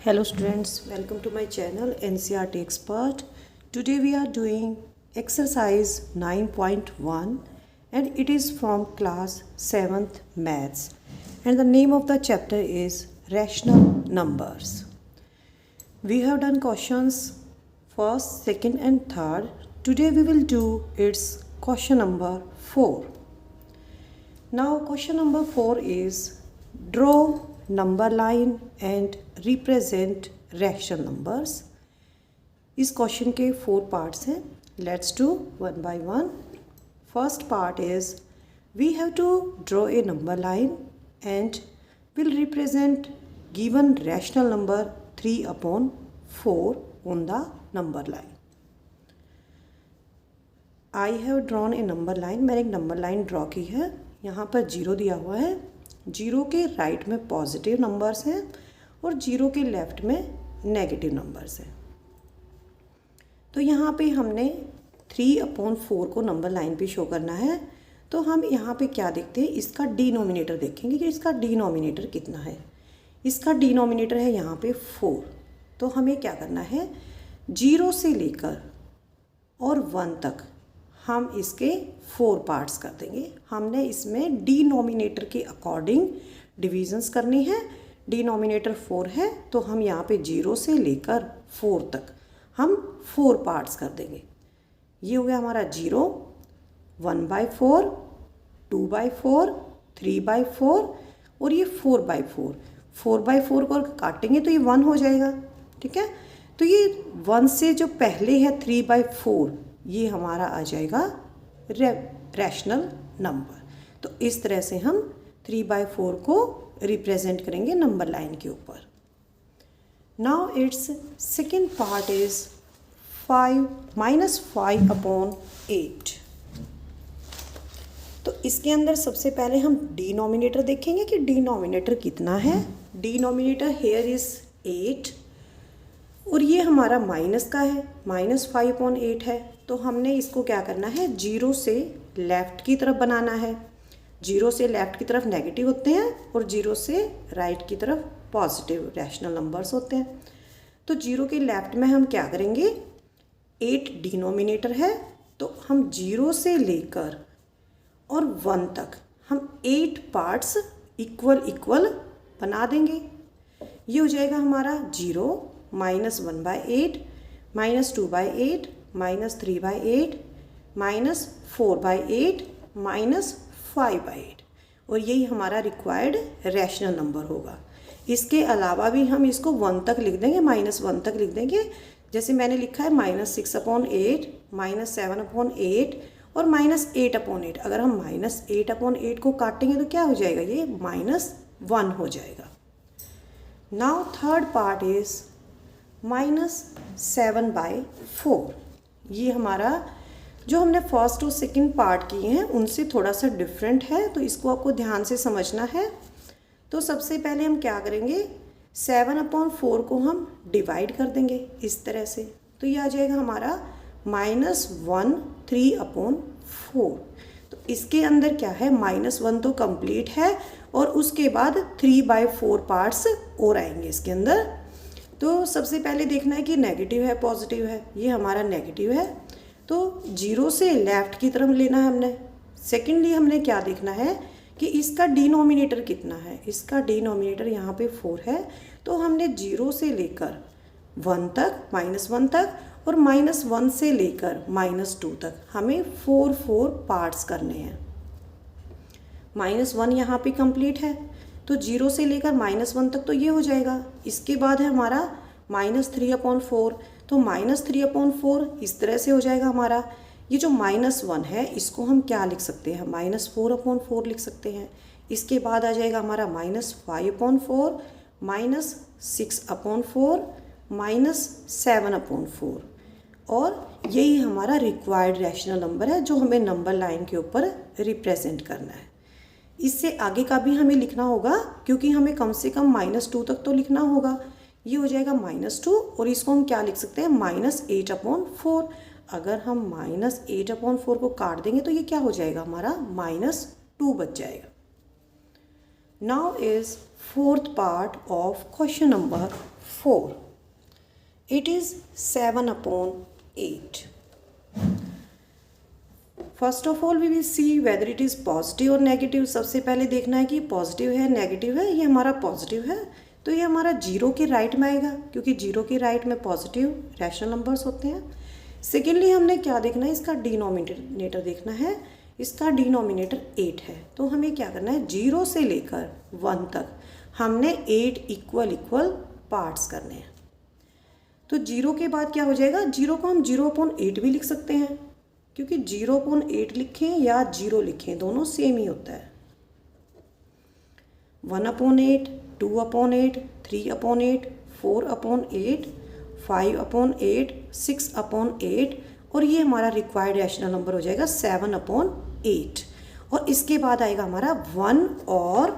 Hello students, welcome to my channel NCERT Expert. Today we are doing exercise 9.1 and it is from class 7th maths and the name of the chapter is rational numbers. We have done questions first, second and third. Today we will do its question number 4. Now question number 4 is draw number line and represent rational numbers. इस question के 4 parts हैं. Let's do one by one. First part is we have to draw a number line and will represent given rational number 3/4 on the number line. I have drawn a number line. मैंने एक number line draw की है. यहाँ पर 0 दिया हुआ है. 0 के राइट में पॉजिटिव नंबर्स हैं और 0 के लेफ्ट में नेगेटिव नंबर्स हैं. तो यहाँ पे हमने 3/4 को नंबर लाइन पे शो करना है. तो हम यहाँ पे क्या देखते हैं, इसका डिनोमिनेटर देखेंगे कि इसका डिनोमिनेटर कितना है. इसका डिनोमिनेटर है यहाँ पे 4. तो हमें क्या करना है, 0 से लेकर और 1 तक हम इसके 4 पार्ट्स कर देंगे. हमने इसमें डिनोमिनेटर के अकॉर्डिंग डिविजन्स करनी है. डिनोमिनेटर 4 है तो हम यहाँ पे 0 से लेकर 4 तक हम 4 पार्ट्स कर देंगे. ये हो गया हमारा 0, 1/4, 2/4, 3/4 और ये 4/4. 4/4 को काटेंगे तो ये 1 हो जाएगा. ठीक है, तो ये 1 से जो पहले है 3/4 ये हमारा आ जाएगा रैशनल नंबर. तो इस तरह से हम 3/4 को रिप्रेजेंट करेंगे नंबर लाइन के ऊपर. Now it's second part is -5/8. तो इसके अंदर सबसे पहले हम डिनोमिनेटर देखेंगे कि डिनोमिनेटर कितना है. डिनोमिनेटर हेयर इज 8 और ये हमारा माइनस का है, -5/8 है. तो हमने इसको क्या करना है, 0 से लेफ़्ट की तरफ बनाना है. 0 से लेफ़्ट की तरफ नेगेटिव होते हैं और 0 से राइट की तरफ पॉजिटिव रैशनल नंबर्स होते हैं. तो 0 के लेफ़्ट में हम क्या करेंगे, 8 डिनोमिनेटर है तो हम 0 से लेकर और 1 तक हम 8 पार्ट्स इक्वल बना देंगे. ये हो जाएगा हमारा 0, -1/8, -2/8, -3/8, -4/8, -5/8 और यही हमारा रिक्वायर्ड रैशनल नंबर होगा. इसके अलावा भी हम इसको 1 तक लिख देंगे, -1 तक लिख देंगे. जैसे मैंने लिखा है -6/8, -7/8 और -8/8. अगर हम -8/8 को काटेंगे तो क्या हो जाएगा, ये -1 हो जाएगा. Now third part is -7/4. ये हमारा जो हमने फर्स्ट और सेकंड पार्ट किए हैं उनसे थोड़ा सा डिफरेंट है, तो इसको आपको ध्यान से समझना है. तो सबसे पहले हम क्या करेंगे, 7/4 को हम डिवाइड कर देंगे इस तरह से. तो ये आ जाएगा हमारा -1 3/4. तो इसके अंदर क्या है, -1 तो कंप्लीट है और उसके बाद 3/4 पार्ट्स और आएंगे इसके अंदर. तो सबसे पहले देखना है कि नेगेटिव है पॉजिटिव है. ये हमारा नेगेटिव है तो 0 से लेफ़्ट की तरफ लेना है हमने. सेकेंडली हमने क्या देखना है कि इसका डिनोमिनेटर कितना है. इसका डिनोमिनेटर यहाँ पे 4 है तो हमने 0 से लेकर 1 तक, -1 तक और -1 से लेकर -2 तक हमें 4 पार्ट्स करने हैं. -1 यहाँ पे कंप्लीट है तो 0 से लेकर -1 तक तो ये हो जाएगा. इसके बाद है हमारा -3/4. तो -3/4 इस तरह से हो जाएगा हमारा. ये जो -1 है इसको हम क्या लिख सकते हैं, -4/4 लिख सकते हैं. इसके बाद आ जाएगा हमारा -5/4, -6/4, -7/4 और यही हमारा रिक्वायर्ड रैशनल नंबर है जो हमें नंबर लाइन के ऊपर रिप्रेजेंट करना है. इससे आगे का भी हमें लिखना होगा क्योंकि हमें कम से कम -2 तक तो लिखना होगा. ये हो जाएगा -2 और इसको हम क्या लिख सकते हैं, -8/4. अगर हम -8/4 को काट देंगे तो ये क्या हो जाएगा, हमारा -2 बच जाएगा. Now is fourth part of question number 4. It is 7/8. First of all we will see whether it is positive और नेगेटिव. सबसे पहले देखना है कि पॉजिटिव है नेगेटिव है. ये हमारा पॉजिटिव है तो ये हमारा जीरो के राइट में आएगा, क्योंकि जीरो के राइट में पॉजिटिव रैशनल नंबर्स होते हैं. सेकेंडली हमने क्या देखना है, इसका डिनोमिनेटर देखना है. इसका डिनोमिनेटर 8 है तो हमें क्या करना है, 0 से लेकर 1 तक हमने 8 इक्वल पार्ट्स करने हैं. तो 0 के बाद क्या हो जाएगा, 0 को हम 0/8 भी लिख सकते हैं, क्योंकि 0/8 लिखें या 0 लिखें दोनों सेम ही होता है. 1/8, 2/8, 3/8, 4/8, 5/8, 6/8 और ये हमारा रिक्वायर्ड रैशनल नंबर हो जाएगा 7/8. और इसके बाद आएगा हमारा 1 और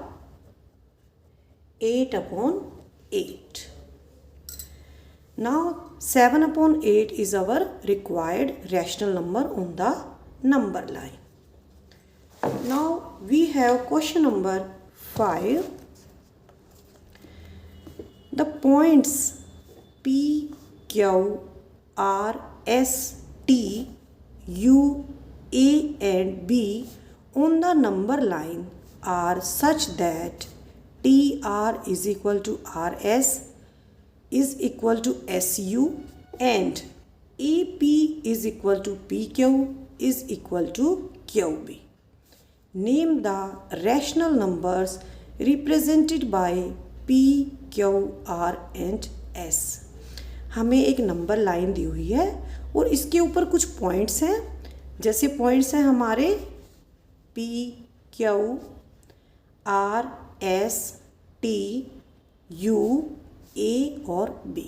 8/8. Now 7/8 is our required rational number on the number line. Now we have question number 5. The points P, Q, R, S, T, U, A and B on the number line are such that TR is equal to RS is equal to SU and AP is equal to PQ is equal to QB. Name the rational numbers represented by P, Q, R and S. हमें एक number line दी हुई है और इसके ऊपर कुछ points हैं. जैसे पॉइंट्स हैं हमारे P, Q, R, S, T, U, A और B.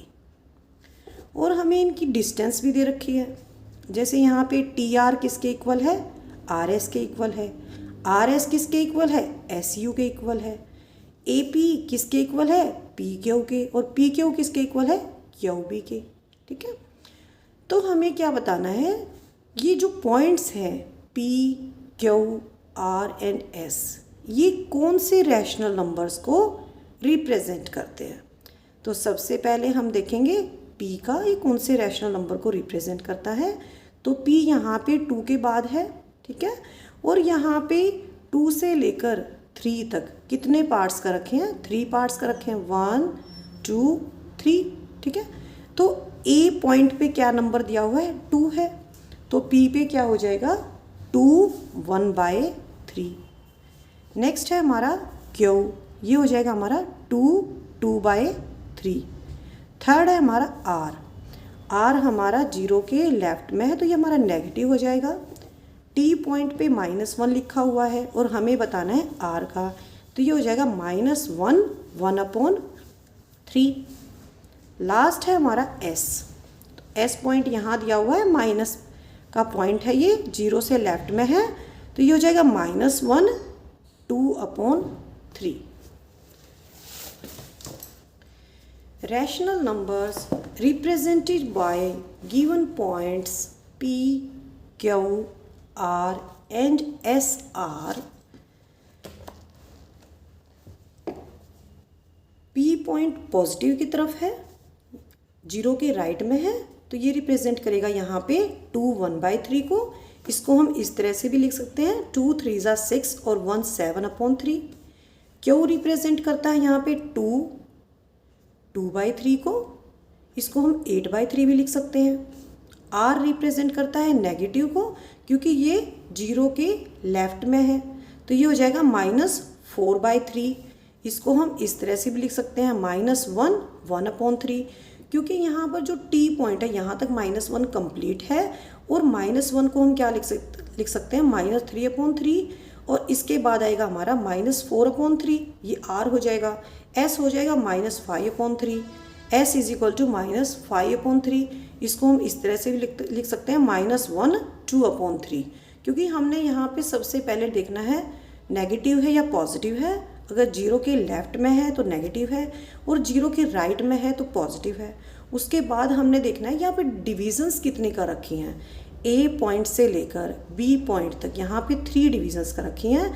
और हमें इनकी डिस्टेंस भी दे रखी है. जैसे यहाँ पे TR किसके इक्वल है, RS के इक्वल है. RS किसके इक्वल है, SU के इक्वल है. AP किसके इक्वल है, PQ के. और PQ किसके इक्वल है, QB के. ठीक है, तो हमें क्या बताना है, ये जो पॉइंट्स हैं P, Q, R and S, ये कौन से रैशनल नंबर्स को रिप्रेजेंट करते हैं. तो सबसे पहले हम देखेंगे P का ये कौन से रैशनल नंबर को रिप्रेजेंट करता है. तो P यहाँ पे 2 के बाद है. ठीक है, और यहाँ पे 2 से लेकर 3 तक कितने पार्ट्स का रखे हैं, 3 पार्ट्स का रखे हैं, 1, 2, 3. ठीक है, तो A पॉइंट पे क्या नंबर दिया हुआ है, 2 है. तो P पे क्या हो जाएगा, 2 1/3. नेक्स्ट है हमारा Q, ये हो जाएगा हमारा 2 2/3. थर्ड है हमारा R हमारा 0 के लेफ्ट में है तो ये हमारा नेगेटिव हो जाएगा. T पॉइंट पे -1 लिखा हुआ है और हमें बताना है R का, तो ये हो जाएगा -1 1/3. लास्ट है हमारा S. तो S पॉइंट यहाँ दिया हुआ है, माइनस का पॉइंट है, ये 0 से लेफ्ट में है तो ये हो जाएगा -1 2/3. Rational numbers represented by given points P, Q, R and S are P point positive की तरफ है, 0 के राइट में है तो ये रिप्रेजेंट करेगा यहाँ पे 2 1/3 को. इसको हम इस तरह से भी लिख सकते हैं, 2 3 6 और 1 7/3. Q रिप्रेजेंट करता है यहाँ पे 2 2/3 को, इसको हम 8/3 भी लिख सकते हैं. R रिप्रेजेंट करता है नेगेटिव को, क्योंकि ये 0 के लेफ्ट में है तो ये हो जाएगा -4/3. इसको हम इस तरह से भी लिख सकते हैं, -1 1/3, क्योंकि यहाँ पर जो T पॉइंट है यहाँ तक -1 कंप्लीट है और -1 को हम क्या लिख सकते हैं, -3/3. और इसके बाद आएगा हमारा -4/3, ये R हो जाएगा. S हो जाएगा -5/3. S is equal to -5/3. इसको हम इस तरह से भी लिख सकते हैं, -1 2/3, क्योंकि हमने यहाँ पे सबसे पहले देखना है नेगेटिव है या पॉजिटिव है. अगर 0 के लेफ्ट में है तो नेगेटिव है और 0 के राइट में है तो पॉजिटिव है. उसके बाद हमने देखना है यहाँ पे डिविजन्स कितने का रखी हैं. A पॉइंट से लेकर B पॉइंट तक यहाँ पे 3 डिविजन्स का रखी हैं.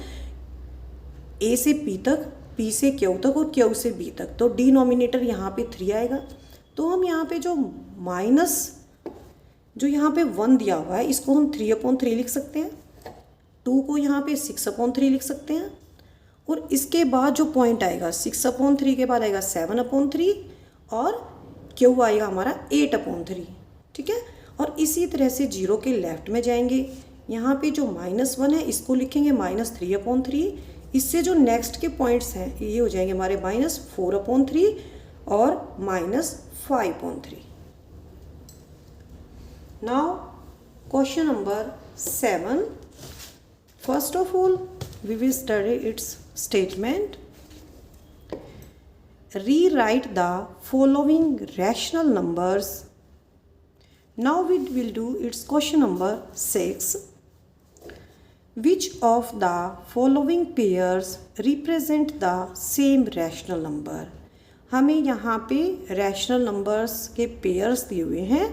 A से P तक P से Q तक और Q से B तक, तो डिनोमिनेटर यहाँ पे 3 आएगा। तो हम यहाँ पे जो माइनस जो यहाँ पे 1 दिया हुआ है इसको हम 3/3 लिख सकते हैं, 2 को यहाँ पे 6/3 लिख सकते हैं, और इसके बाद जो पॉइंट आएगा 6/3 के बाद आएगा 7/3 और Q आएगा हमारा 8/3। ठीक है, और इसी तरह से 0 के लेफ्ट में जाएंगे, यहाँ पे जो -1 है इसको लिखेंगे -3/3। इससे जो नेक्स्ट के पॉइंट्स हैं ये हो जाएंगे हमारे -4/3 और -5/3। Now question number 7, first of all we will study its statement. Rewrite the following rational numbers. Now we will do its question number 6. Which of the following pairs represent the same rational number? हमें यहाँ पे rational numbers के pairs दिए हुए हैं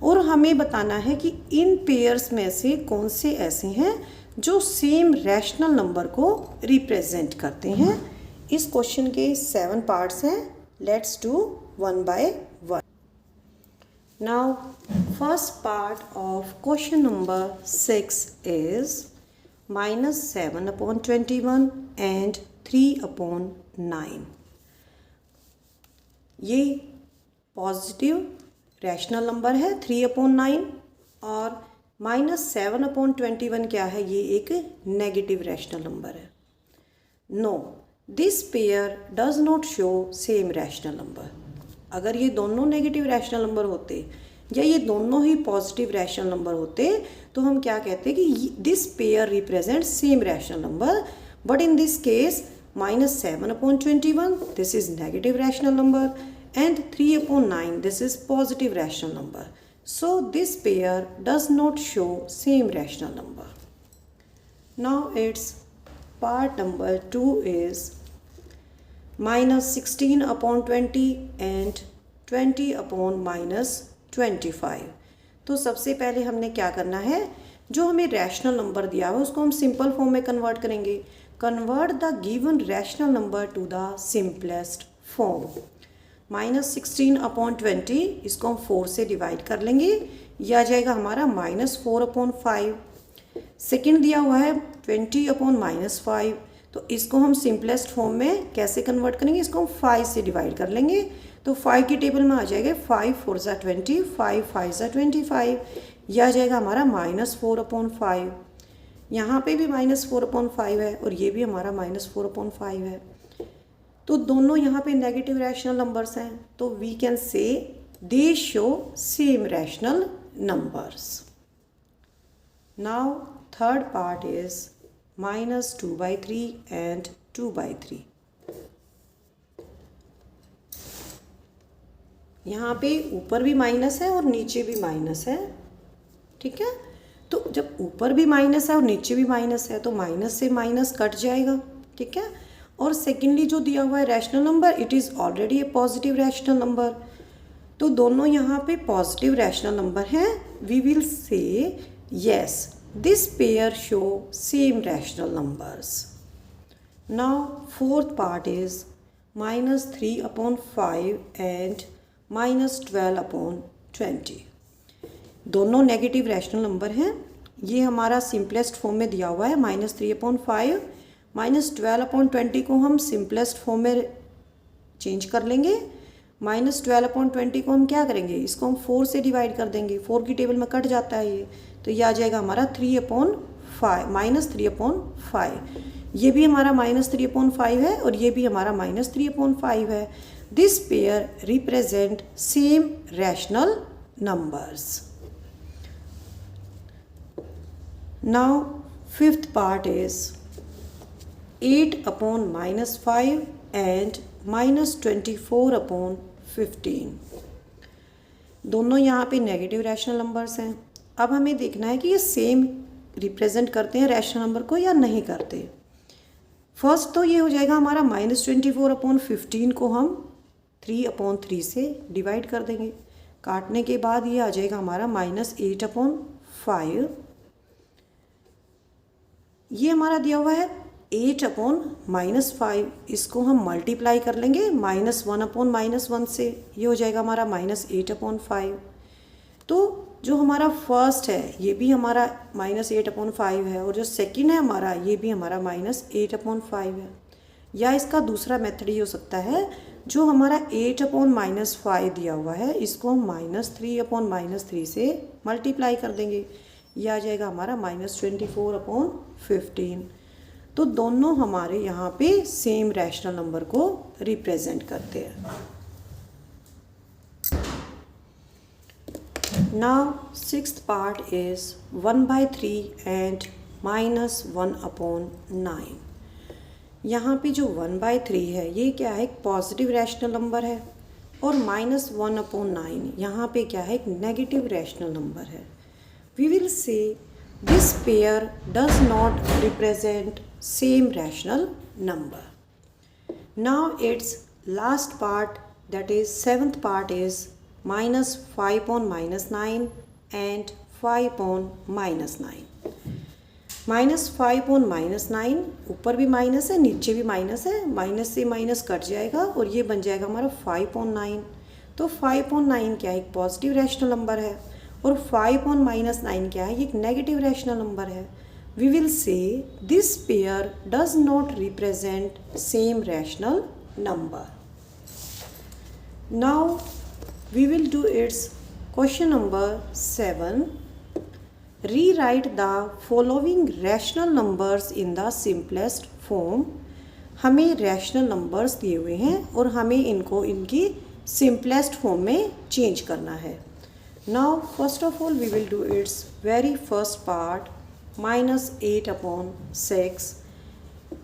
और हमें बताना है कि इन पेयर्स में से कौन से ऐसे हैं जो सेम रैशनल नंबर को रिप्रेजेंट करते हैं। इस क्वेश्चन के 7 पार्ट्स हैं, let's do one by one. Now first part of question number 6 is -7/21 and 3/9। ये पॉजिटिव रैशनल नंबर है 3/9 और -7/21 क्या है, ये एक नेगेटिव रैशनल नंबर है। No, this pair does not show same rational number. अगर ये दोनों नेगेटिव रैशनल नंबर होते या ये दोनों ही पॉजिटिव रैशनल नंबर होते तो हम क्या कहते कि this pair represent same rational number, but in this case -7/21 this is negative rational number and 3/9 this is positive rational number. So this pair does not show same rational number. Now its part number 2 is -16/20 and 20/-25। तो सबसे पहले हमने क्या करना है, जो हमें rational number दिया हुआ है उसको हम सिंपल फॉर्म में कन्वर्ट करेंगे। Convert the given rational number two the simplest form. -16/20 इसको हम 4 से डिवाइड कर लेंगे, यह आ जाएगा हमारा -4/5। सेकेंड दिया हुआ है 20/-5, तो इसको हम सिंपलेस्ट फॉर्म में कैसे कन्वर्ट करेंगे, इसको हम 5 से डिवाइड कर लेंगे, तो 5 की टेबल में आ जाएगा 5 4 ज़ा 20, 5 5 ज़ा 25, यह आ जाएगा हमारा -4/5। यहाँ पे भी -4/5 है और ये भी हमारा -4/5 है, तो दोनों यहाँ पे नेगेटिव रैशनल नंबर्स हैं, तो we can say they show same rational numbers. Now third part is -2/3 and 2/3। यहाँ पे ऊपर भी माइनस है और नीचे भी माइनस है। ठीक है, तो जब ऊपर भी माइनस है और नीचे भी माइनस है तो माइनस से माइनस कट जाएगा। ठीक है, और सेकेंडली जो दिया हुआ है rational number, it is already a positive rational number, तो दोनों यहाँ पे पॉजिटिव रैशनल नंबर हैं। We will say yes this pair show same rational numbers. Now fourth part is -3/5 and -12/20। दोनों नेगेटिव रैशनल नंबर हैं। ये हमारा सिंपलेस्ट फॉर्म में दिया हुआ है -3/5, -12/20 को हम सिंपलेस्ट फॉर्म में चेंज कर लेंगे। -12/20 को हम क्या करेंगे, इसको हम 4 से डिवाइड कर देंगे, 4 की टेबल में कट जाता है ये, तो ये आ जाएगा हमारा -3/5। ये भी हमारा -3/5 है और ये भी हमारा -3/5 है। This pair represent same rational numbers. Now fifth part is 8/-5 and -24/15। दोनों यहाँ पे नेगेटिव रैशनल नंबर्स हैं। अब हमें देखना है कि ये सेम रिप्रेजेंट करते हैं रैशनल नंबर को या नहीं करते। फर्स्ट तो ये हो जाएगा हमारा -24/15 को हम 3/3 से डिवाइड कर देंगे, काटने के बाद ये आ जाएगा हमारा -8/5। ये हमारा दिया हुआ है 8 अपॉन -5, इसको हम मल्टीप्लाई कर लेंगे -1 अपॉन -1 से, ये हो जाएगा हमारा -8 अपॉन 5। तो जो हमारा फर्स्ट है ये भी हमारा -8 अपॉन 5 है, और जो सेकंड है हमारा ये भी हमारा -8 अपॉन 5 है। या इसका दूसरा मेथड ये हो सकता है, जो हमारा 8 अपॉन -5 दिया हुआ है इसको हम -3 अपॉन -3 से मल्टीप्लाई कर देंगे, यह आ जाएगा हमारा -24 अपॉन 15। तो दोनों हमारे यहाँ पे सेम रैशनल नंबर को रिप्रेजेंट करते हैं। Now sixth part is 1/3 and -1 upon 9। यहाँ पे जो 1/3 है ये क्या है, एक पॉजिटिव रैशनल नंबर है, और -1 अपॉन 9 यहाँ पे क्या है, एक नेगेटिव रैशनल नंबर है। We will say this pair does not represent same rational number. Now it's last part, that is seventh part is -5 upon -9 and 5 upon -9। -5 upon -9, ऊपर भी माइनस है नीचे भी माइनस है, माइनस से माइनस कट जाएगा और ये बन जाएगा हमारा 5 upon 9। तो 5 upon 9 क्या है, एक पॉजिटिव रैशनल नंबर है, और 5 upon -9 क्या है, ये एक नेगेटिव रैशनल नंबर है। We will say this pair does not represent same rational number. Now we will do its question number 7। rewrite the following rational numbers in the simplest form। हमें rational numbers दिए हुए हैं और हमें इनको इनकी simplest form में change करना है। Now first of all we will do its very first part, -8 upon 6।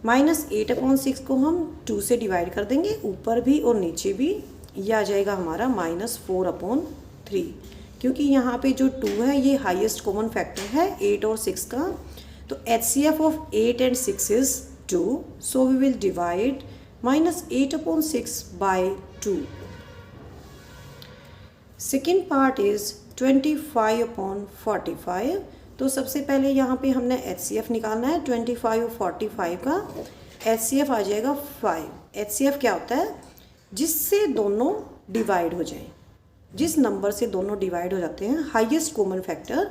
-8 upon 6 को हम 2 से डिवाइड कर देंगे, ऊपर भी और नीचे भी, यह आ जाएगा हमारा -4 अपॉन 3। क्योंकि यहाँ पे जो 2 है ये हाईएस्ट कॉमन फैक्टर है 8 और 6 का, तो HCF of 8 and 6 is 2, so we will divide -8 upon 6 by 2। Second part is 25 upon 45। तो सबसे पहले यहाँ पे हमने HCF निकालना है 25 और 45 का। HCF आ जाएगा 5। HCF क्या होता है, जिससे दोनों डिवाइड हो जाएं, जिस नंबर से दोनों डिवाइड हो जाते हैं हाईएस्ट कॉमन फैक्टर,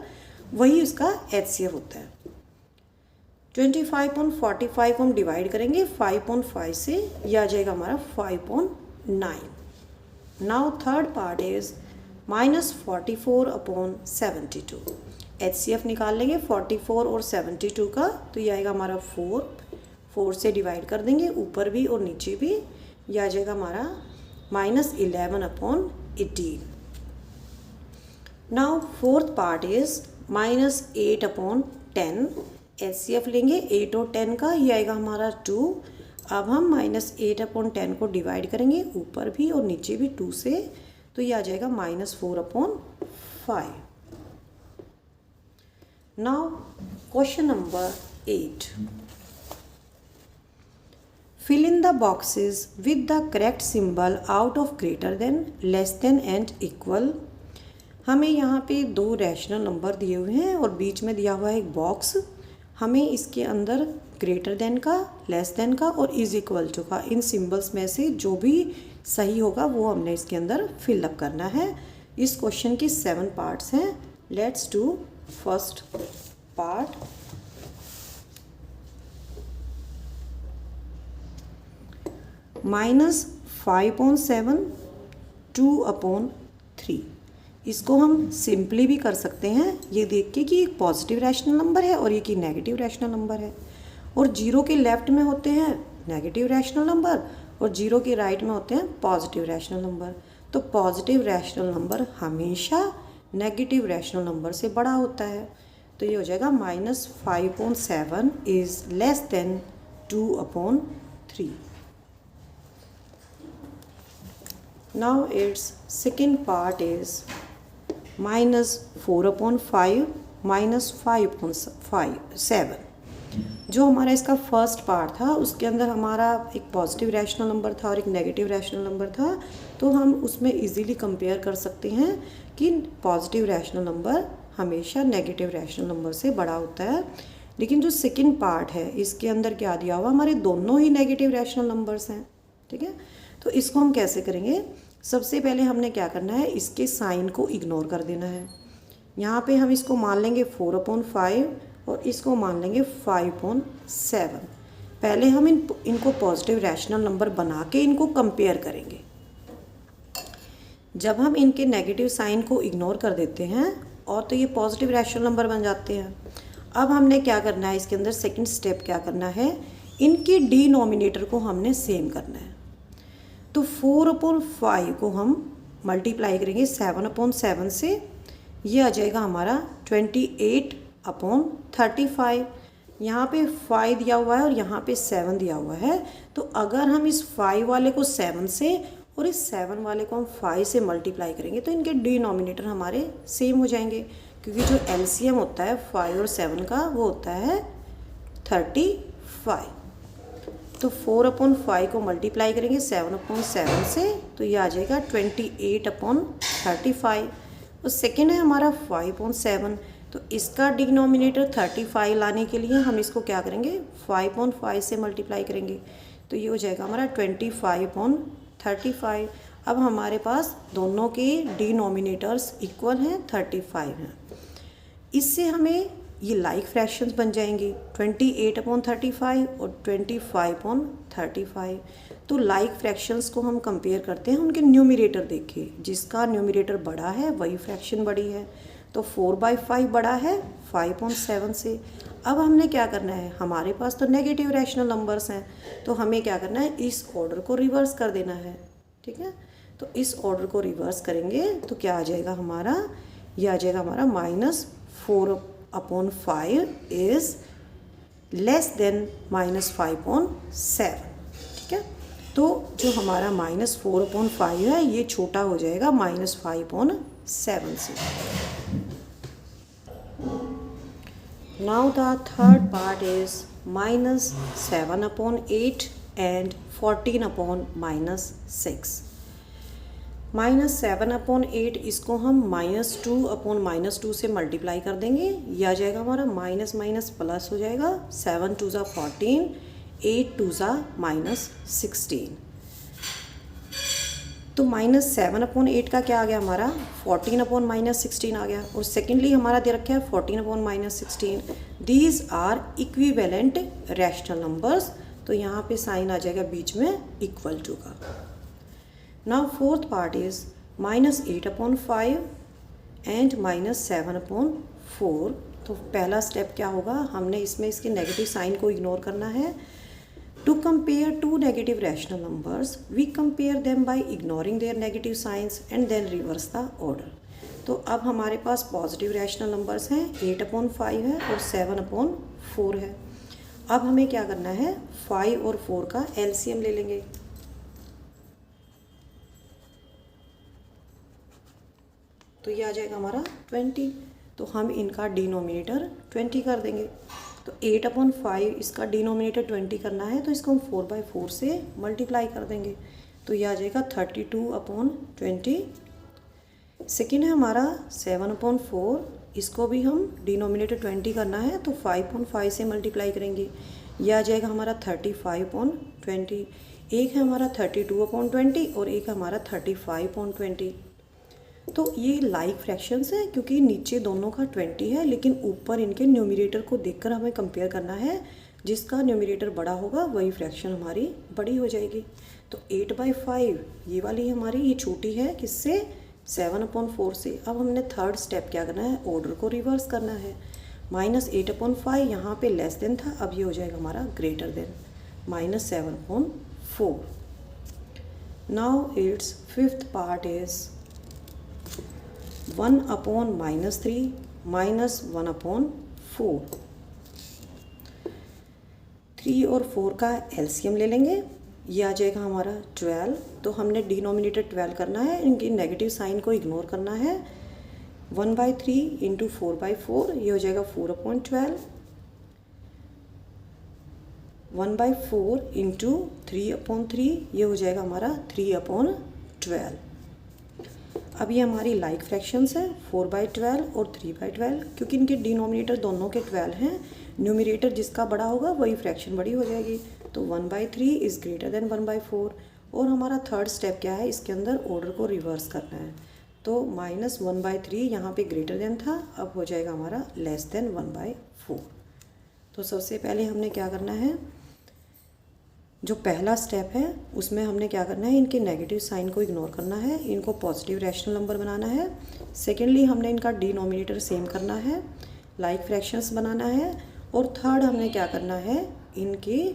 वही उसका HCF होता है। 25 upon 45 को हम डिवाइड करेंगे 5 upon 5 से, यह आ जाएगा हमारा 5 upon 9। Now third part is -44 upon 72। HCF निकाल लेंगे 44 और 72 का, तो यह आएगा हमारा 4 से डिवाइड कर देंगे, ऊपर भी और नीचे भी, यह आ जाएगा हमारा -11 upon 18। Now fourth part is -8 upon 10। HCF लेंगे 8 और 10 का, ये आएगा हमारा 2। अब हम -8 अपॉन 10 को डिवाइड करेंगे, ऊपर भी और नीचे भी 2 से, तो ये आ जाएगा -4 upon 5। Now question number 8। Fill in the boxes with the correct symbol out of greater than, less than and equal। हमें यहाँ पे 2 रैशनल नंबर दिए हुए हैं और बीच में दिया हुआ है एक बॉक्स। हमें इसके अंदर ग्रेटर देन का, लेस देन का और इज इक्वल टू का, इन सिंबल्स में से जो भी सही होगा वो हमने इसके अंदर फिलअप करना है। इस क्वेश्चन के 7 पार्ट्स हैं। Let's do first part. -5 upon 7, 2 upon 3। इसको हम सिंपली भी कर सकते हैं ये देख के कि एक पॉजिटिव रैशनल नंबर है और ये कि नेगेटिव रैशनल नंबर है, और 0 के लेफ्ट में होते हैं नेगेटिव रैशनल नंबर और 0 के राइट में होते हैं पॉजिटिव रैशनल नंबर। तो पॉजिटिव रैशनल नंबर हमेशा नेगेटिव रैशनल नंबर से बड़ा होता है, तो ये हो जाएगा -5 upon 7 is less than 2 upon 3। Now its second part is -4 upon 5 -5 upon 7। जो हमारा इसका फर्स्ट पार्ट था उसके अंदर हमारा एक पॉजिटिव रैशनल नंबर था और एक नेगेटिव रैशनल नंबर था, तो हम उसमें इजीली कंपेयर कर सकते हैं कि पॉजिटिव रैशनल नंबर हमेशा नेगेटिव रैशनल नंबर से बड़ा होता है। लेकिन जो सेकंड पार्ट है इसके अंदर क्या दिया हुआ, हमारे दोनों ही नेगेटिव रैशनल नंबर्स हैं, ठीक है। तो इसको हम कैसे करेंगे, सबसे पहले हमने क्या करना है, इसके साइन को इग्नोर कर देना है। यहाँ पे हम इसको मान लेंगे 4/5 और इसको मान लेंगे 5/7। पहले हम इनको पॉजिटिव रैशनल नंबर बना के इनको कंपेयर करेंगे। जब हम इनके नेगेटिव साइन को इग्नोर कर देते हैं और तो ये पॉजिटिव रैशनल नंबर बन जाते हैं। अब हमने क्या करना है, इसके अंदर सेकंड स्टेप क्या करना है, इनके डिनोमिनेटर को हमने सेम करना है। तो 4/5 को हम मल्टीप्लाई करेंगे 7/7 से, ये आ जाएगा हमारा 28/35। यहाँ पे 5 दिया हुआ है और यहाँ पे 7 दिया हुआ है। तो अगर हम इस 5 वाले को 7 से और इस 7 वाले को हम 5 से मल्टीप्लाई करेंगे तो इनके डिनोमिनेटर हमारे सेम हो जाएंगे, क्योंकि जो एलसीएम होता है 5 और 7 का वो होता है 35। तो 4/5 को मल्टीप्लाई करेंगे 7/7 से, तो ये आ जाएगा 28/35। और सेकेंड है हमारा 5/7, तो इसका डिनोमिनेटर 35 लाने के लिए हम इसको क्या करेंगे, 5/5 से मल्टीप्लाई करेंगे, तो ये हो जाएगा हमारा 25/35। अब हमारे पास दोनों के डिनोमिनेटर्स इक्वल हैं, 35 हैं। इससे हमें ये लाइक फ्रैक्शंस बन जाएंगे, 28/35 और 25/35। तो लाइक फ्रैक्शंस को हम कंपेयर करते हैं उनके न्यूमरेटर देख के, जिसका न्यूमरेटर बड़ा है वही फ्रैक्शन बड़ी है। तो 4/5 बड़ा है 5/7 से। अब हमने क्या करना है, हमारे पास तो नेगेटिव रैशनल नंबर्स हैं, तो हमें क्या करना है, इस ऑर्डर को रिवर्स कर देना है, ठीक है। तो इस ऑर्डर को रिवर्स करेंगे तो क्या आ जाएगा हमारा, ये आ जाएगा हमारा -4/5 इज़ लेस देन -5/7, ठीक है। तो जो हमारा -4/5 है ये छोटा हो जाएगा -5/7 से। Now the third part is -7/8 and 14/-6। -7/8 इसको हम -2/-2 से मल्टीप्लाई कर देंगे, यह आ जाएगा हमारा माइनस माइनस प्लस हो जाएगा, 7 2 14, 8 2 -16। तो -7/8 का क्या आ गया हमारा, 14/-16 आ गया। और सेकेंडली हमारा दे रखा है 14/-16। These are equivalent rational numbers, तो यहाँ पे साइन आ जाएगा बीच में इक्वल टू का। Now fourth part is -8/5 and -7/4। तो पहला स्टेप क्या होगा, हमने इसमें इसके नेगेटिव साइन को इग्नोर करना है। To compare two negative rational numbers we compare them by ignoring their negative signs and then reverse the order. तो अब हमारे पास पॉजिटिव रैशनल नंबर्स हैं, 8/5 है और 7/4 है। अब हमें क्या करना है, 5 और 4 का एलसीएम ले लेंगे। तो ये आ जाएगा हमारा 20। तो हम इनका डिनोमिनेटर 20 कर देंगे। तो 8/5 इसका डिनोमिनेटर 20 करना है, तो इसको हम 4/4 से मल्टीप्लाई कर देंगे, तो ये आ जाएगा 32/20। सेकेंड है हमारा 7/4, इसको भी हम डिनोमिनेटर 20 करना है, तो 5/5 से मल्टीप्लाई करेंगे, ये आ जाएगा हमारा 35/20। एक है हमारा 32/20 और एक हमारा 35/20। तो ये लाइक फ्रैक्शंस हैं, क्योंकि नीचे दोनों का 20 है, लेकिन ऊपर इनके न्यूमरेटर को देखकर हमें कंपेयर करना है। जिसका न्यूमरेटर बड़ा होगा वही फ्रैक्शन हमारी बड़ी हो जाएगी। तो 8/5 ये वाली हमारी ये छोटी है, किससे, 7/4 से। अब हमने थर्ड स्टेप क्या करना है, ऑर्डर को रिवर्स करना है। -8/5 यहाँ पे लेस देन था, अब ये हो जाएगा हमारा greater than, -7/4। Now it's fifth part is 1/-3 -1/4। 3 और 4 का एलसीएम ले लेंगे, ये आ जाएगा हमारा 12। तो हमने डिनोमिनेटर 12 करना है, इनकी नेगेटिव साइन को इग्नोर करना है। 1/3 × 4/4 ये हो जाएगा 4/12। 1/4 × 3/3 ये हो जाएगा हमारा 3/12। अब ये हमारी लाइक फ्रैक्शंस है, 4/12 और 3/12, क्योंकि इनके डिनोमिनेटर दोनों के 12 हैं, न्यूमरेटर जिसका बड़ा होगा वही फ्रैक्शन बड़ी हो जाएगी। तो 1/3 इज़ ग्रेटर देन 1/4। और हमारा थर्ड स्टेप क्या है, इसके अंदर ऑर्डर को रिवर्स करना है। तो -1/3 यहाँ पे ग्रेटर देन था, अब हो जाएगा हमारा लेस देन 1/4। तो सबसे पहले हमने क्या करना है, जो पहला स्टेप है उसमें हमने क्या करना है, इनके नेगेटिव साइन को इग्नोर करना है, इनको पॉजिटिव रैशनल नंबर बनाना है। सेकेंडली हमने इनका डिनोमिनेटर सेम करना है, लाइक फ्रैक्शंस बनाना है। और थर्ड हमने क्या करना है, इनके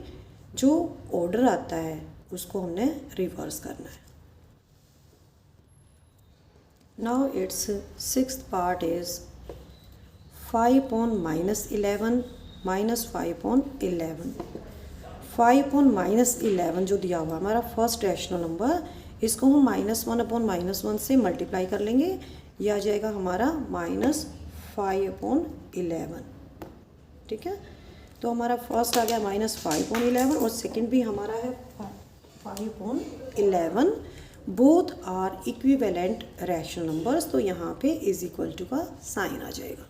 जो ऑर्डर आता है उसको हमने रिवर्स करना है। Now it's sixth part is 5/-11 -5/11। 5/-11 जो दिया हुआ हमारा फर्स्ट रैशनल नंबर, इसको हम -1/-1 से मल्टीप्लाई कर लेंगे, यह आ जाएगा हमारा -5/11। ठीक है, तो हमारा फर्स्ट आ गया -5/11 और सेकंड भी हमारा है 5/11। Both are equivalent rational numbers, तो यहाँ पे इज इक्वल टू का साइन आ जाएगा।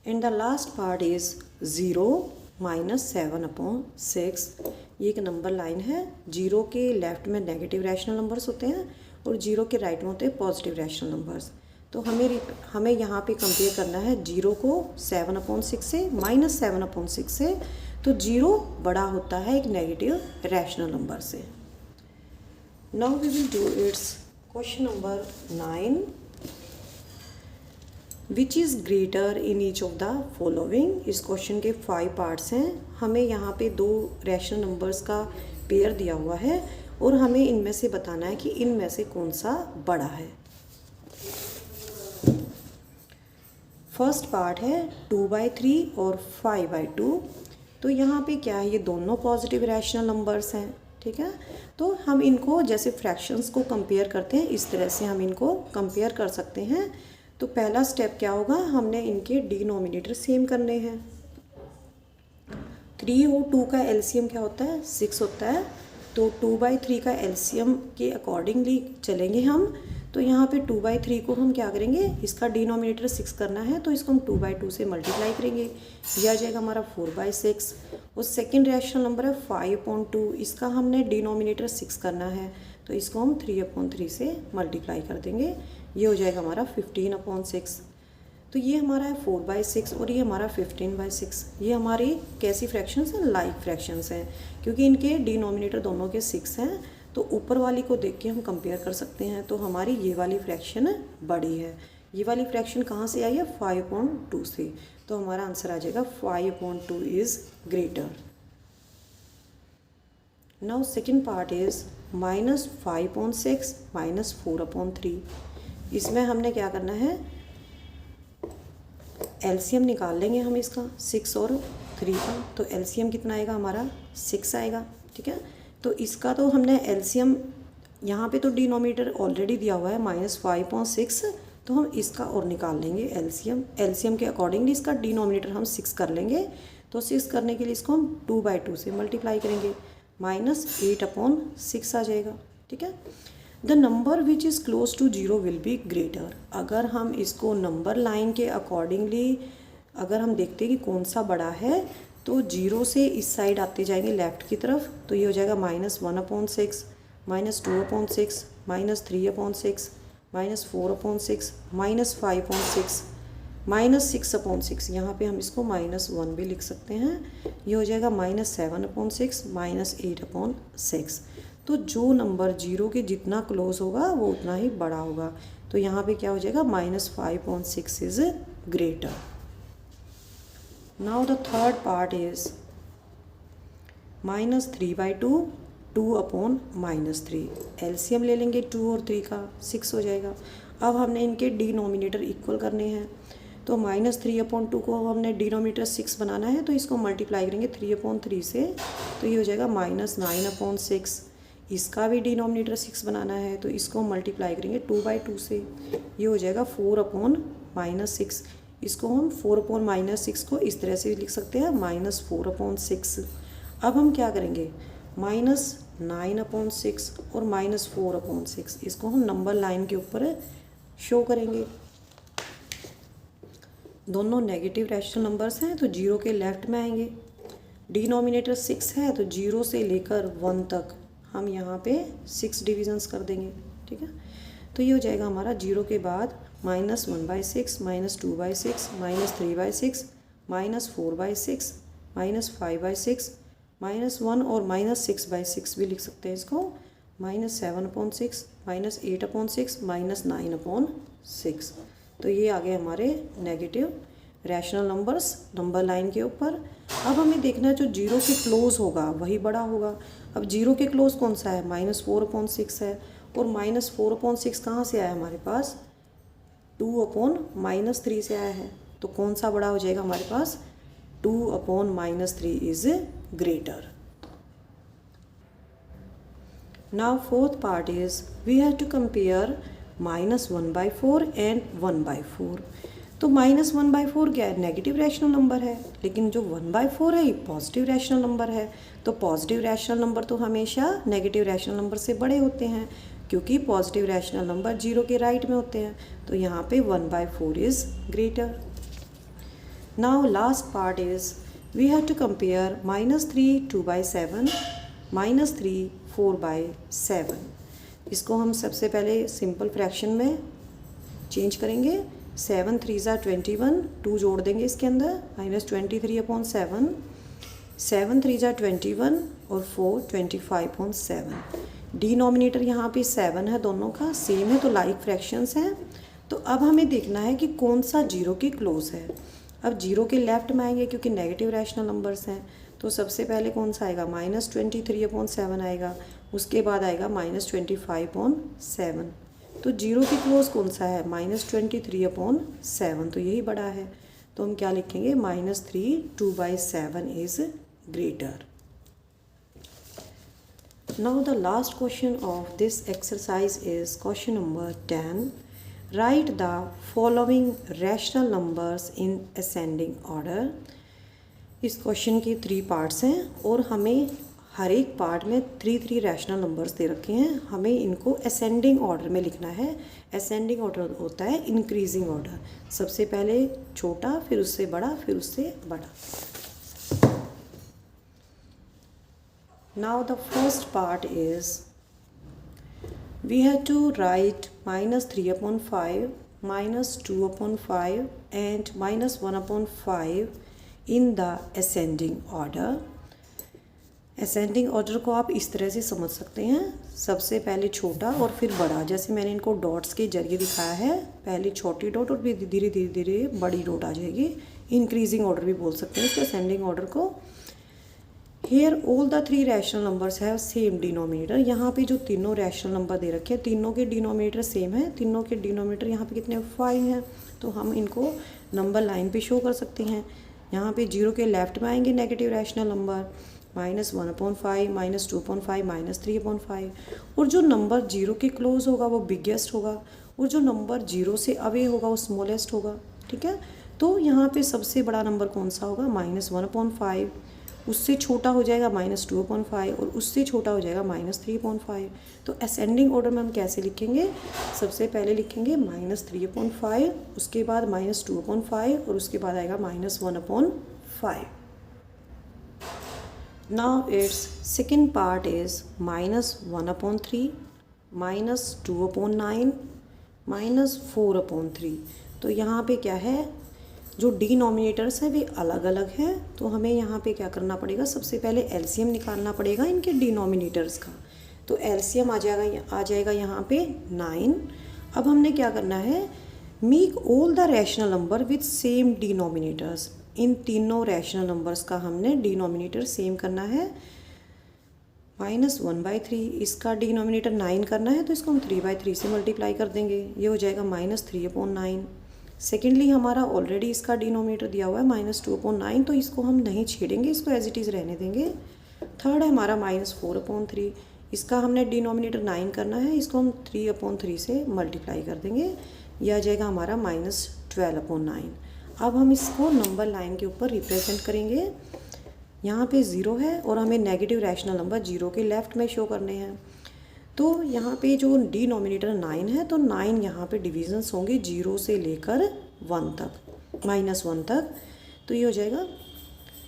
And the last part is 0 -7/6। ये एक नंबर लाइन है, 0 के लेफ्ट में नेगेटिव रैशनल नंबर्स होते हैं और 0 के राइट में होते हैं पॉजिटिव रैशनल नंबर्स। तो हमें यहाँ पे कंपेयर करना है 0 को 7/6 से, -7/6 से। तो 0 बड़ा होता है एक नेगेटिव रैशनल नंबर से। Now we will do its question number 9, which is greater in each of the following. इस क्वेश्चन के 5 पार्ट्स हैं। हमें यहाँ पे 2 रैशनल नंबर्स का पेयर दिया हुआ है और हमें इनमें से बताना है कि इनमें से कौन सा बड़ा है। फर्स्ट पार्ट है 2/3 और 5/2। तो यहाँ पे क्या है, ये दोनों पॉजिटिव रैशनल नंबर्स हैं। ठीक है, तो हम इनको जैसे फ्रैक्शंस को कंपेयर करते हैं इस तरह से हम इनको कंपेयर कर सकते हैं। तो पहला स्टेप क्या होगा, हमने इनके डिनोमिनेटर सेम करने हैं। 3 और 2 का एलसीएम क्या होता है, 6 होता है। तो 2/3 का एलसीएम के अकॉर्डिंगली चलेंगे हम। तो यहाँ पे 2/3 को हम क्या करेंगे, इसका डिनोमिनेटर 6 करना है, तो इसको हम 2/2 से मल्टीप्लाई करेंगे, यह आ जाएगा हमारा 4/6। और सेकेंड रैशनल नंबर है 5/2, इसका हमने डिनोमिनेटर 6 करना है, तो इसको हम 3/3 से मल्टीप्लाई कर देंगे, ये हो जाएगा हमारा 15/6। तो ये हमारा है 4/6 और ये हमारा 15/6। ये हमारी कैसी फ्रैक्शंस हैं, लाइक फ्रैक्शंस हैं, क्योंकि इनके डिनोमिनेटर दोनों के 6 हैं। तो ऊपर वाली को देख के हम कंपेयर कर सकते हैं। तो हमारी ये वाली फ्रैक्शन बड़ी है। ये वाली फ्रैक्शन कहाँ से आई है, 5/2 से। तो हमारा आंसर आ जाएगा 5/2 is greater. Now second part is -5/6 -4/3। इसमें हमने क्या करना है, एलसीएम निकाल लेंगे हम इसका 6 और 3 का। तो एलसीएम कितना आएगा हमारा, 6 आएगा। ठीक है, तो इसका तो हमने एलसीएम यहाँ पे तो डिनोमिनेटर ऑलरेडी दिया हुआ है -5/6, तो हम इसका और निकाल लेंगे एलसीएम के अकॉर्डिंगली इसका डिनोमिनेटर हम 6 कर लेंगे। तो 6 करने के लिए इसको हम 2/2 से मल्टीप्लाई करेंगे, -8/6 आ जाएगा। ठीक है, the number which is close to 0 will be greater. अगर हम इसको नंबर लाइन के अकॉर्डिंगली अगर हम देखते हैं कि कौन सा बड़ा है, तो 0 से इस साइड आते जाएंगे लेफ़्ट की तरफ, तो ये हो जाएगा -1/6 -2/6 -3/6 -4/6 -5/6 -6/6। यहाँ पे हम इसको -1 भी लिख सकते हैं, ये हो जाएगा -7/6 -8/6। तो जो नंबर 0 के जितना क्लोज होगा वो उतना ही बड़ा होगा। तो यहाँ पे क्या हो जाएगा, -5/6 is greater. Now the third part is -3/2 2/-3। LCM ले लेंगे 2 और 3 का, 6 हो जाएगा। अब हमने इनके डिनोमिनेटर इक्वल करने हैं। तो -3/2 को हमने डिनोमिनेटर 6 बनाना है, तो इसको मल्टीप्लाई करेंगे 3/3 से, तो ये हो जाएगा -9/6। इसका भी डिनोमिनेटर 6 बनाना है, तो इसको मल्टीप्लाई करेंगे 2/2 से, ये हो जाएगा 4/-6। इसको हम 4/-6 को इस तरह से लिख सकते हैं, -4/6। अब हम क्या करेंगे, -9/6 और -4/6, इसको हम नंबर लाइन के ऊपर शो करेंगे। दोनों नेगेटिव रैशनल नंबर्स हैं तो जीरो के लेफ्ट में आएंगे। डिनोमिनेटर 6 है तो जीरो से लेकर 1 तक हम यहाँ पे 6 डिविजन्स कर देंगे, ठीक है। तो ये हो जाएगा हमारा जीरो के बाद -1/6, -2/6, -3/6, -4/6, -5/6, -1 और -6/6 भी लिख सकते हैं इसको, -7/6, -8/6, -9/6। तो ये आ गए हमारे negative rational numbers number line के ऊपर। अब हमें देखना है जो जीरो के क्लोज होगा वही बड़ा होगा। अब जीरो के क्लोज कौन सा है, -4/6 है, और -4/6 कहाँ से आया हमारे पास, 2/-3 से आया है। तो कौन सा बड़ा हो जाएगा हमारे पास, 2/-3 is greater. Now fourth part is we have to compare -1/4 and 1/4। तो -1/4 क्या है, नेगेटिव रैशनल नंबर है, लेकिन जो 1/4 है ये पॉजिटिव रैशनल नंबर है। तो पॉजिटिव रैशनल नंबर तो हमेशा नेगेटिव रैशनल नंबर से बड़े होते हैं, क्योंकि पॉजिटिव रैशनल नंबर जीरो के राइट में होते हैं। तो यहाँ पे 1/4 is greater. Now last part is we have to compare -3 2/7, -3 4/7। इसको हम सबसे पहले सिंपल फ्रैक्शन में चेंज करेंगे। 7 3 ज़ा 21, 2 जोड़ देंगे इसके अंदर, -23/7, 7 3 ज़ा 21 और 4 25/7। डिनोमिनेटर यहाँ पे 7 है, दोनों का सेम है तो लाइक फ्रैक्शंस हैं। तो अब हमें देखना है कि कौन सा जीरो के क्लोज है। अब जीरो के लेफ्ट में आएंगे क्योंकि नेगेटिव रैशनल नंबर्स हैं। तो सबसे पहले कौन सा आएगा, -23/7 आएगा, उसके बाद आएगा -25/7। तो जीरो के क्लोज कौन सा है, -23/7, तो यही बड़ा है। तो हम क्या लिखेंगे, -3 2/7 is greater. Now the last question of this exercise is question number 10. Write the following rational numbers in ascending order. इस क्वेश्चन के 3 पार्ट्स हैं और हमें हर एक पार्ट में 3 रैशनल नंबर्स दे रखे हैं। हमें इनको असेंडिंग ऑर्डर में लिखना है। असेंडिंग ऑर्डर होता है इंक्रीजिंग ऑर्डर, सबसे पहले छोटा, फिर उससे बड़ा, फिर उससे बड़ा। Now the first part is we have to write -3/5, -2/5 and -1/5 in the ascending order. Ascending order को आप इस तरह से समझ सकते हैं, सबसे पहले छोटा और फिर बड़ा, जैसे मैंने इनको डॉट्स के जरिए दिखाया है। पहले छोटी डॉट और फिर धीरे धीरे धीरे बड़ी डॉट आ जाएगी। इंक्रीजिंग ऑर्डर भी बोल सकते हैं इसके असेंडिंग ऑर्डर को। Here all the 3 rational numbers have same denominator. यहाँ पे जो तीनों रैशनल नंबर दे रखे हैं, तीनों के डिनोमिनेटर सेम है। तीनों के डिनोमिनेटर यहाँ पे कितने, 5 हैं। तो हम इनको नंबर लाइन पे शो कर सकते हैं। यहाँ पे जीरो के लेफ्ट में आएंगे नेगेटिव रैशनल नंबर, -1/5, -2/5, -3/5। और जो नंबर जीरो के क्लोज होगा वो बिगेस्ट होगा, और जो नंबर जीरो से अवे होगा वो स्मॉलेस्ट होगा, ठीक है। तो यहाँ पे सबसे बड़ा नंबर कौन सा होगा, -1/5, उससे छोटा हो जाएगा -2/5 और उससे छोटा हो जाएगा -3/5। तो असेंडिंग ऑर्डर में हम कैसे लिखेंगे, सबसे पहले लिखेंगे -3/5, उसके बाद -2/5 और उसके बाद आएगा -1/5। Now it's second part is -1/3, -2/9, -4/3। तो यहाँ पे क्या है, जो डिनोमिनेटर्स हैं वे अलग अलग हैं। तो हमें यहाँ पे क्या करना पड़ेगा, सबसे पहले एलसीएम निकालना पड़ेगा इनके डिनोमिनेटर्स का। तो एलसीएम आ जाएगा यहाँ पे 9। अब हमने क्या करना है, make all the rational number with same denominators. इन तीनों रैशनल नंबर्स का हमने डिनोमिनेटर सेम करना है। -1/3, इसका डिनोमिनेटर 9 करना है तो इसको हम 3/3 से मल्टीप्लाई कर देंगे, ये हो जाएगा -3/9। सेकेंडली हमारा ऑलरेडी इसका डिनोमिनेटर दिया हुआ है -2/9, तो इसको हम नहीं छेड़ेंगे, इसको एज इट इज़ रहने देंगे। थर्ड है हमारा -4/3, इसका हमने डिनोमिनेटर 9 करना है, इसको हम 3/3 से मल्टीप्लाई कर देंगे, यह आ जाएगा हमारा -12/9। अब हम इसको नंबर लाइन के ऊपर रिप्रेजेंट करेंगे। यहाँ पे 0 है और हमें नेगेटिव रैशनल नंबर 0 के लेफ्ट में शो करने हैं। तो यहाँ पे जो डिनोमिनेटर 9 है, तो 9 यहाँ पे डिविजन्स होंगे 0 से लेकर 1 तक। -1 तक, तो ये हो जाएगा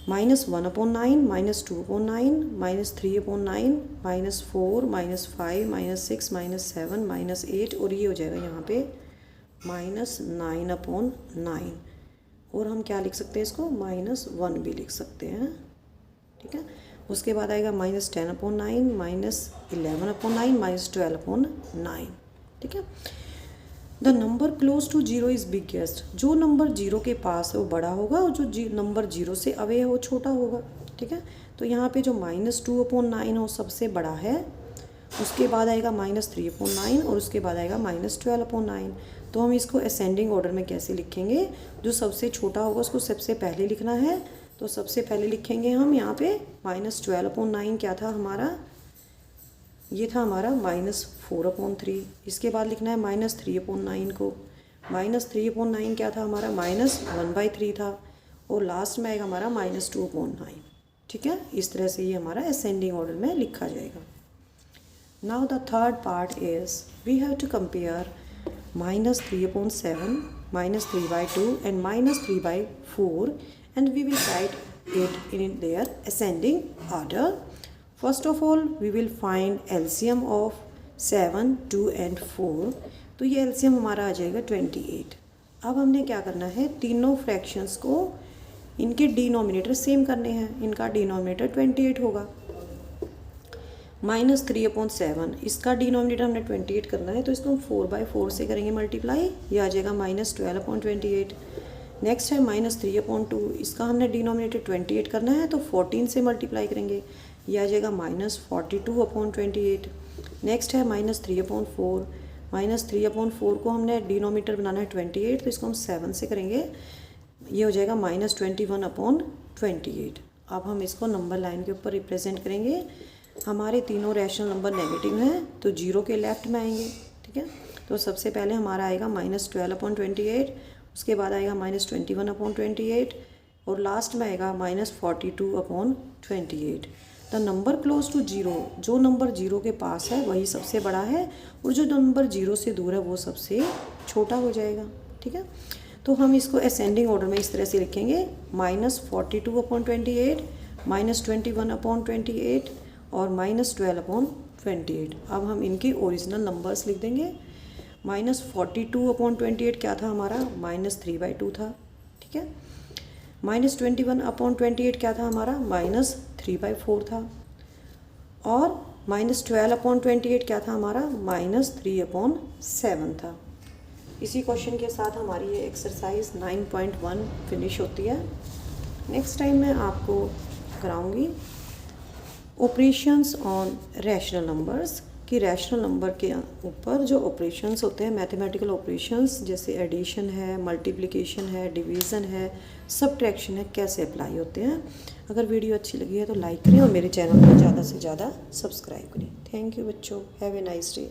-1/9, -2/9, -3/9, -4, -5, -6, -7, -8 और ये हो जाएगा यहाँ पे -9/9। और हम क्या लिख सकते हैं इसको, -1 भी लिख सकते हैं, ठीक है। उसके बाद आएगा -10/9, -11/9, -12/9, ठीक है। The number close to 0 is biggest, जो नंबर 0 के पास है वो बड़ा होगा और जो नंबर 0 से अवे है वो छोटा होगा, ठीक है। तो यहाँ पे जो -2/9 हो सबसे बड़ा है, उसके बाद आएगा -3/9 और उसके बाद आएगा -12/9। तो हम इसको असेंडिंग ऑर्डर में कैसे लिखेंगे, जो सबसे छोटा होगा उसको सबसे पहले लिखना है। तो सबसे पहले लिखेंगे हम यहाँ पे -12/9 क्या था हमारा, ये था हमारा -4/3। इसके बाद लिखना है -3/9 को, -3/9 क्या था हमारा, -1/3 था। और लास्ट में आएगा हमारा -2/9, ठीक है। इस तरह से ये हमारा असेंडिंग ऑर्डर में लिखा जाएगा। Now the third part is we have to compare -3/7, -3/2 and -3/4 and we will write it in their ascending order. First of all we will find LCM of 7, 2 and 4। तो ये LCM हमारा आ जाएगा 28। अब हमने क्या करना है, तीनों फ्रैक्शंस को इनके डिनोमिनेटर सेम करने हैं। इनका डिनोमिनेटर 28 होगा। -3/7 इसका डिनोमिनेटर हमने 28 करना है, तो इसको हम 4/4 से करेंगे मल्टीप्लाई, ये आ जाएगा -12/28। नेक्स्ट है -3/2, इसका हमने डिनोमिनेटर 28 करना है, तो 14 से मल्टीप्लाई करेंगे, ये आ जाएगा -42/28। नेक्स्ट है -3/4, -3/4 को हमने डिनोमिनेटर बनाना है 28, तो इसको हम 7 से करेंगे, ये हो जाएगा -21/28। अब हम इसको नंबर लाइन के ऊपर रिप्रेजेंट करेंगे। हमारे तीनों रैशनल नंबर नेगेटिव हैं, तो 0 के लेफ्ट में आएंगे, ठीक है। तो सबसे पहले हमारा आएगा -12/28, उसके बाद आएगा -21/28 और लास्ट में आएगा -42/28। द नंबर क्लोज टू 0, जो नंबर 0 के पास है वही सबसे बड़ा है और जो नंबर 0 से दूर है वो सबसे छोटा हो जाएगा, ठीक है। तो हम इसको असेंडिंग ऑर्डर में इस तरह से लिखेंगे, -42/28, -21/28 और -12/28। अब हम इनके ओरिजिनल नंबर्स लिख देंगे। -42/28 क्या था हमारा, -3/2 था, ठीक है। -21/28 क्या था हमारा, -3/4 था। और -12/28 क्या था हमारा, -3/7 था। इसी क्वेश्चन के साथ हमारी ये एक्सरसाइज 9.1 फिनिश होती है। नेक्स्ट टाइम मैं आपको कराऊंगी ऑपरेशंस ऑन रैशनल नंबर्स, कि रैशनल नंबर के ऊपर जो ऑपरेशंस होते हैं, मैथमेटिकल ऑपरेशंस, जैसे एडिशन है, मल्टीप्लिकेशन है, डिवीज़न है, सबट्रैक्शन है, कैसे अप्लाई होते हैं। अगर वीडियो अच्छी लगी है तो लाइक करें और मेरे चैनल को ज़्यादा से ज़्यादा सब्सक्राइब करें। थैंक यू बच्चों, हैव ए नाइस डे।